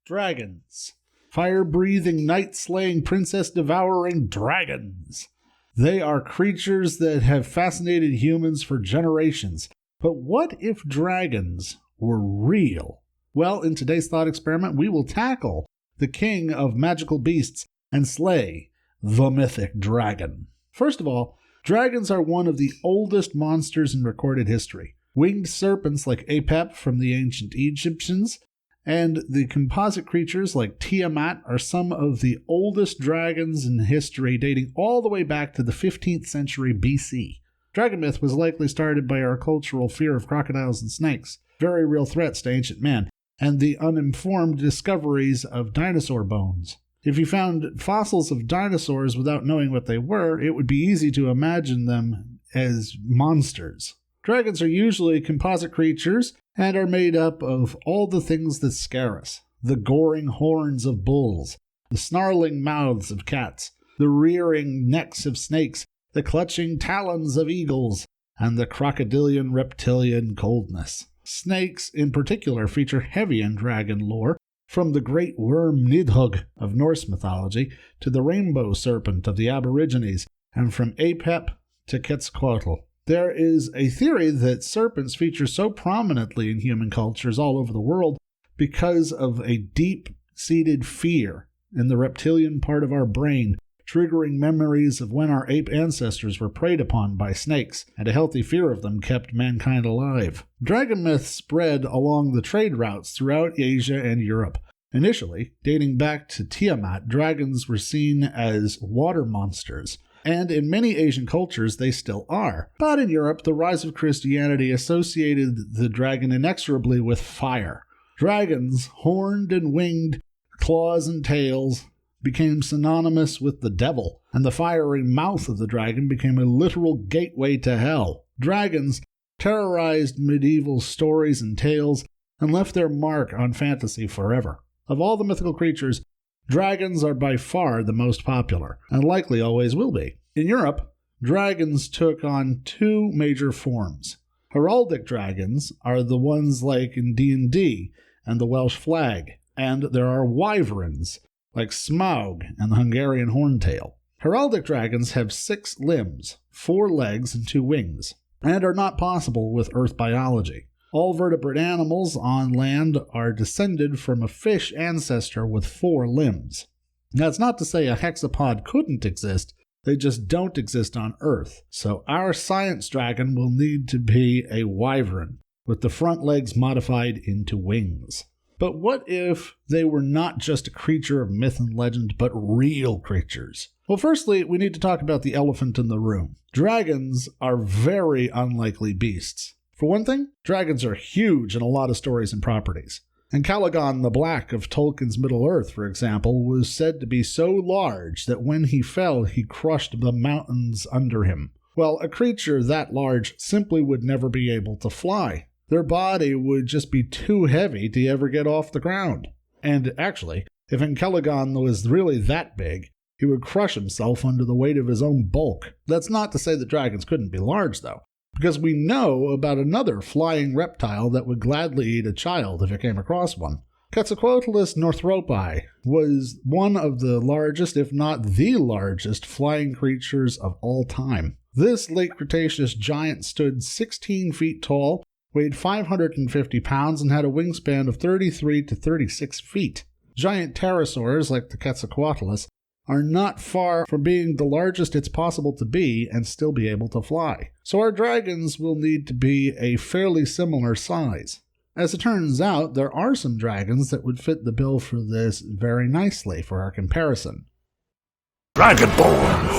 Dragons. Fire-breathing, night-slaying, princess-devouring dragons. They are creatures that have fascinated humans for generations. But what if dragons were real? Well, in today's thought experiment, we will tackle the king of magical beasts and slay the mythic dragon. First of all, dragons are one of the oldest monsters in recorded history. Winged serpents like Apep from the ancient Egyptians and the composite creatures like Tiamat are some of the oldest dragons in history, dating all the way back to the 15th century BC. Dragon myth was likely started by our cultural fear of crocodiles and snakes, very real threats to ancient man, and the uninformed discoveries of dinosaur bones. If you found fossils of dinosaurs without knowing what they were, it would be easy to imagine them as monsters. Dragons are usually composite creatures and are made up of all the things that scare us. The goring horns of bulls, the snarling mouths of cats, the rearing necks of snakes, the clutching talons of eagles, and the crocodilian reptilian coldness. Snakes, in particular, feature heavy in dragon lore, from the great worm Nidhogg of Norse mythology to the rainbow serpent of the Aborigines, and from Apep to Quetzalcoatl. There is a theory that serpents feature so prominently in human cultures all over the world because of a deep-seated fear in the reptilian part of our brain, triggering memories of when our ape ancestors were preyed upon by snakes, and a healthy fear of them kept mankind alive. Dragon myths spread along the trade routes throughout Asia and Europe. Initially, dating back to Tiamat, dragons were seen as water monsters, and in many Asian cultures they still are. But in Europe, the rise of Christianity associated the dragon inexorably with fire. Dragons, horned and winged, claws and tails, became synonymous with the devil, and the fiery mouth of the dragon became a literal gateway to hell. Dragons terrorized medieval stories and tales and left their mark on fantasy forever. Of all the mythical creatures, dragons are by far the most popular, and likely always will be. In Europe, dragons took on two major forms. Heraldic dragons are the ones like in D&D and the Welsh flag, and there are wyverns, like Smaug and the Hungarian horntail. Heraldic dragons have 6 limbs, 4 legs, and 2 wings, and are not possible with Earth biology. All vertebrate animals on land are descended from a fish ancestor with 4 limbs. That's not to say a hexapod couldn't exist, they just don't exist on Earth. So our science dragon will need to be a wyvern, with the front legs modified into wings. But what if they were not just a creature of myth and legend, but real creatures? Well, firstly, we need to talk about the elephant in the room. Dragons are very unlikely beasts. For one thing, dragons are huge in a lot of stories and properties. And Calagon the Black of Tolkien's Middle-earth, for example, was said to be so large that when he fell, he crushed the mountains under him. Well, a creature that large simply would never be able to fly. Their body would just be too heavy to ever get off the ground. And actually, if Calagon was really that big, he would crush himself under the weight of his own bulk. That's not to say that dragons couldn't be large, though, because we know about another flying reptile that would gladly eat a child if it came across one. Quetzalcoatlus northropi was one of the largest, if not the largest, flying creatures of all time. This late Cretaceous giant stood 16 feet tall, weighed 550 pounds, and had a wingspan of 33 to 36 feet. Giant pterosaurs, like the Quetzalcoatlus, are not far from being the largest it's possible to be and still be able to fly. So our dragons will need to be a fairly similar size. As it turns out, there are some dragons that would fit the bill for this very nicely for our comparison. Dragonborn!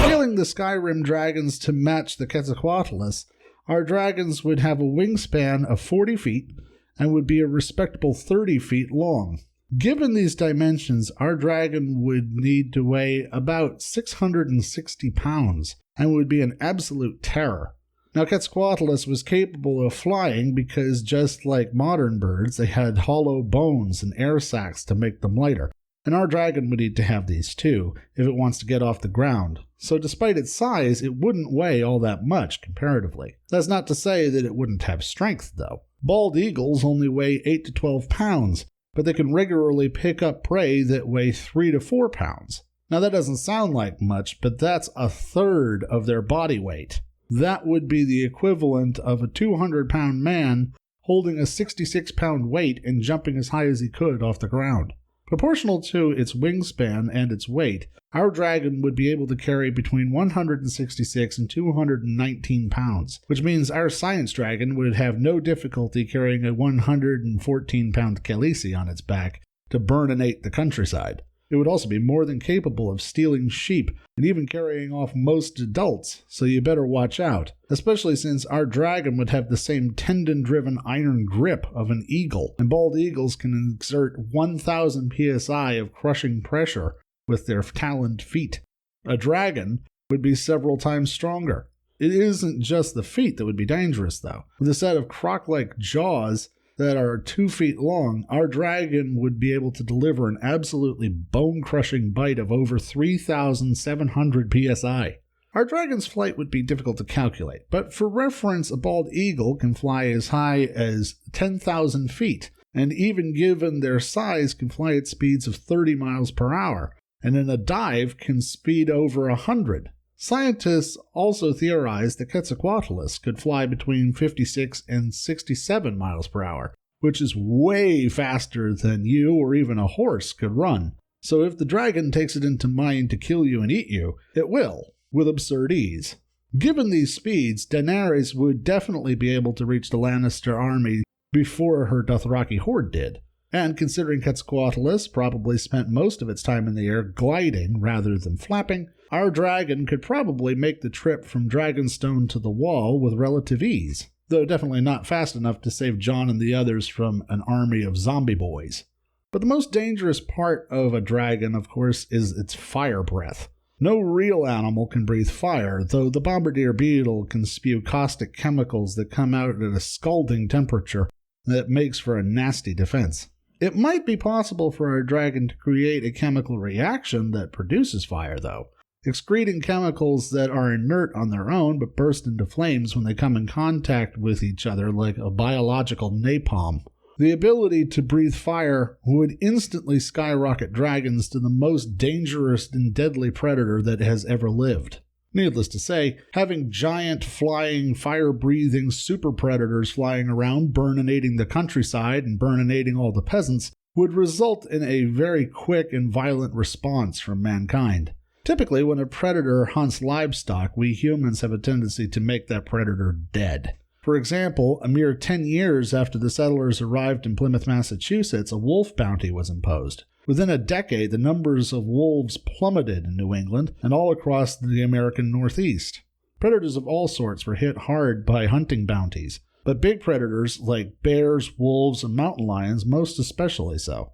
Scaling the Skyrim dragons to match the Quetzalcoatlus, our dragons would have a wingspan of 40 feet and would be a respectable 30 feet long. Given these dimensions, our dragon would need to weigh about 660 pounds and would be an absolute terror. Now, Quetzalcoatlus was capable of flying because, just like modern birds, they had hollow bones and air sacs to make them lighter, and our dragon would need to have these too if it wants to get off the ground. So despite its size, it wouldn't weigh all that much comparatively. That's not to say that it wouldn't have strength, though. Bald eagles only weigh 8 to 12 pounds, but they can regularly pick up prey that weigh 3 to 4 pounds. Now that doesn't sound like much, but that's a third of their body weight. That would be the equivalent of a 200-pound man holding a 66-pound weight and jumping as high as he could off the ground. Proportional to its wingspan and its weight, our dragon would be able to carry between 166 and 219 pounds, which means our science dragon would have no difficulty carrying a 114-pound Khaleesi on its back to burninate the countryside. It would also be more than capable of stealing sheep and even carrying off most adults, so you better watch out, especially since our dragon would have the same tendon-driven iron grip of an eagle, and bald eagles can exert 1,000 psi of crushing pressure with their taloned feet. A dragon would be several times stronger. It isn't just the feet that would be dangerous, though. With a set of croc-like jaws that are 2 feet long, our dragon would be able to deliver an absolutely bone-crushing bite of over 3,700 psi. Our dragon's flight would be difficult to calculate, but for reference, a bald eagle can fly as high as 10,000 feet, and even given their size can fly at speeds of 30 miles per hour, and in a dive can speed over 100. Scientists also theorized that Quetzalcoatlus could fly between 56 and 67 miles per hour, which is way faster than you or even a horse could run. So if the dragon takes it into mind to kill you and eat you, it will, with absurd ease. Given these speeds, Daenerys would definitely be able to reach the Lannister army before her Dothraki horde did. And considering Quetzalcoatlus probably spent most of its time in the air gliding rather than flapping, our dragon could probably make the trip from Dragonstone to the Wall with relative ease, though definitely not fast enough to save Jon and the others from an army of zombie boys. But the most dangerous part of a dragon, of course, is its fire breath. No real animal can breathe fire, though the bombardier beetle can spew caustic chemicals that come out at a scalding temperature that makes for a nasty defense. It might be possible for our dragon to create a chemical reaction that produces fire, though, excreting chemicals that are inert on their own but burst into flames when they come in contact with each other like a biological napalm. The ability to breathe fire would instantly skyrocket dragons to the most dangerous and deadly predator that has ever lived. Needless to say, having giant, flying, fire-breathing super predators flying around, burninating the countryside and burninating all the peasants, would result in a very quick and violent response from mankind. Typically, when a predator hunts livestock, we humans have a tendency to make that predator dead. For example, a mere 10 years after the settlers arrived in Plymouth, Massachusetts, a wolf bounty was imposed. Within a decade, the numbers of wolves plummeted in New England and all across the American Northeast. Predators of all sorts were hit hard by hunting bounties, but big predators like bears, wolves, and mountain lions most especially so.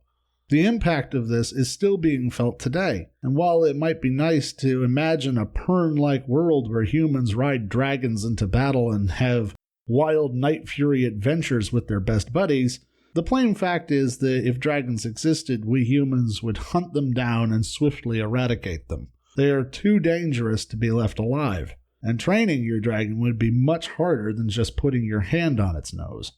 The impact of this is still being felt today, and while it might be nice to imagine a Pern-like world where humans ride dragons into battle and have wild night fury adventures with their best buddies, the plain fact is that if dragons existed, we humans would hunt them down and swiftly eradicate them. They are too dangerous to be left alive, and training your dragon would be much harder than just putting your hand on its nose.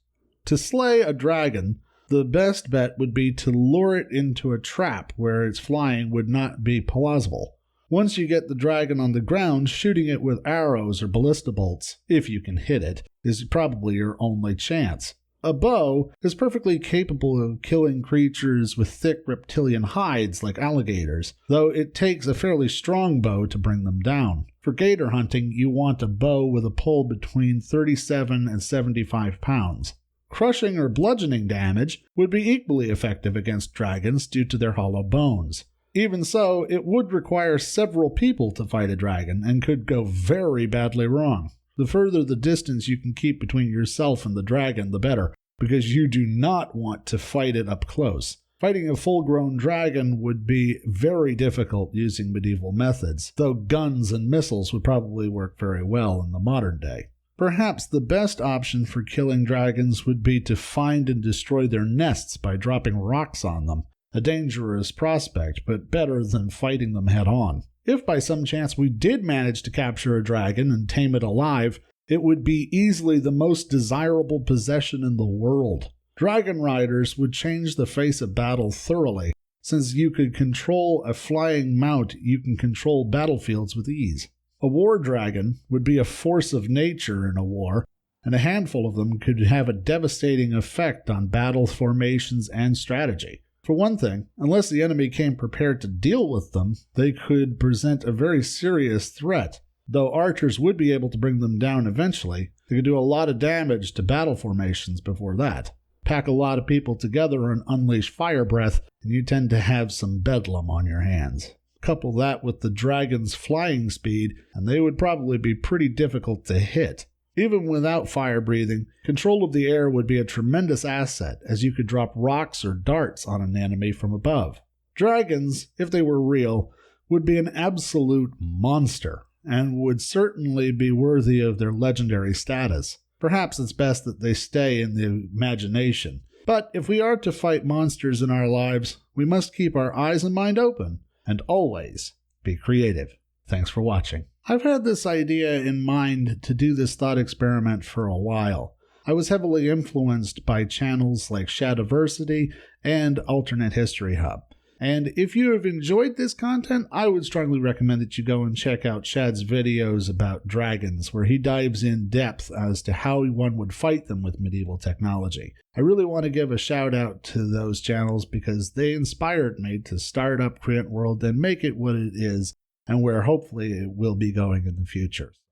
To slay a dragon, the best bet would be to lure it into a trap where its flying would not be plausible. Once you get the dragon on the ground, shooting it with arrows or ballista bolts, if you can hit it, is probably your only chance. A bow is perfectly capable of killing creatures with thick reptilian hides like alligators, though it takes a fairly strong bow to bring them down. For gator hunting, you want a bow with a pull between 37 and 75 pounds. Crushing or bludgeoning damage would be equally effective against dragons due to their hollow bones. Even so, it would require several people to fight a dragon and could go very badly wrong. The further the distance you can keep between yourself and the dragon, the better, because you do not want to fight it up close. Fighting a full-grown dragon would be very difficult using medieval methods, though guns and missiles would probably work very well in the modern day. Perhaps the best option for killing dragons would be to find and destroy their nests by dropping rocks on them, A dangerous prospect, but better than fighting them head on. If by some chance we did manage to capture a dragon and tame it alive, it would be easily the most desirable possession in the world. Dragon riders would change the face of battle thoroughly. Since you could control a flying mount, you can control battlefields with ease. A war dragon would be a force of nature in a war, and a handful of them could have a devastating effect on battle formations and strategy. For one thing, unless the enemy came prepared to deal with them, they could present a very serious threat. Though archers would be able to bring them down eventually, they could do a lot of damage to battle formations before that. Pack a lot of people together and unleash fire breath, and you tend to have some bedlam on your hands. Couple that with the dragon's flying speed, and they would probably be pretty difficult to hit. Even without fire breathing, control of the air would be a tremendous asset, as you could drop rocks or darts on an enemy from above. Dragons, if they were real, would be an absolute monster, and would certainly be worthy of their legendary status. Perhaps it's best that they stay in the imagination. But if we are to fight monsters in our lives, we must keep our eyes and mind open, and always be creative. Thanks for watching. I've had this idea in mind to do this thought experiment for a while. I was heavily influenced by channels like Shadiversity and Alternate History Hub. And if you have enjoyed this content, I would strongly recommend that you go and check out Shad's videos about dragons, where he dives in depth as to how one would fight them with medieval technology. I really want to give a shout out to those channels because they inspired me to start up Create World and make it what it is, and where hopefully it will be going in the future.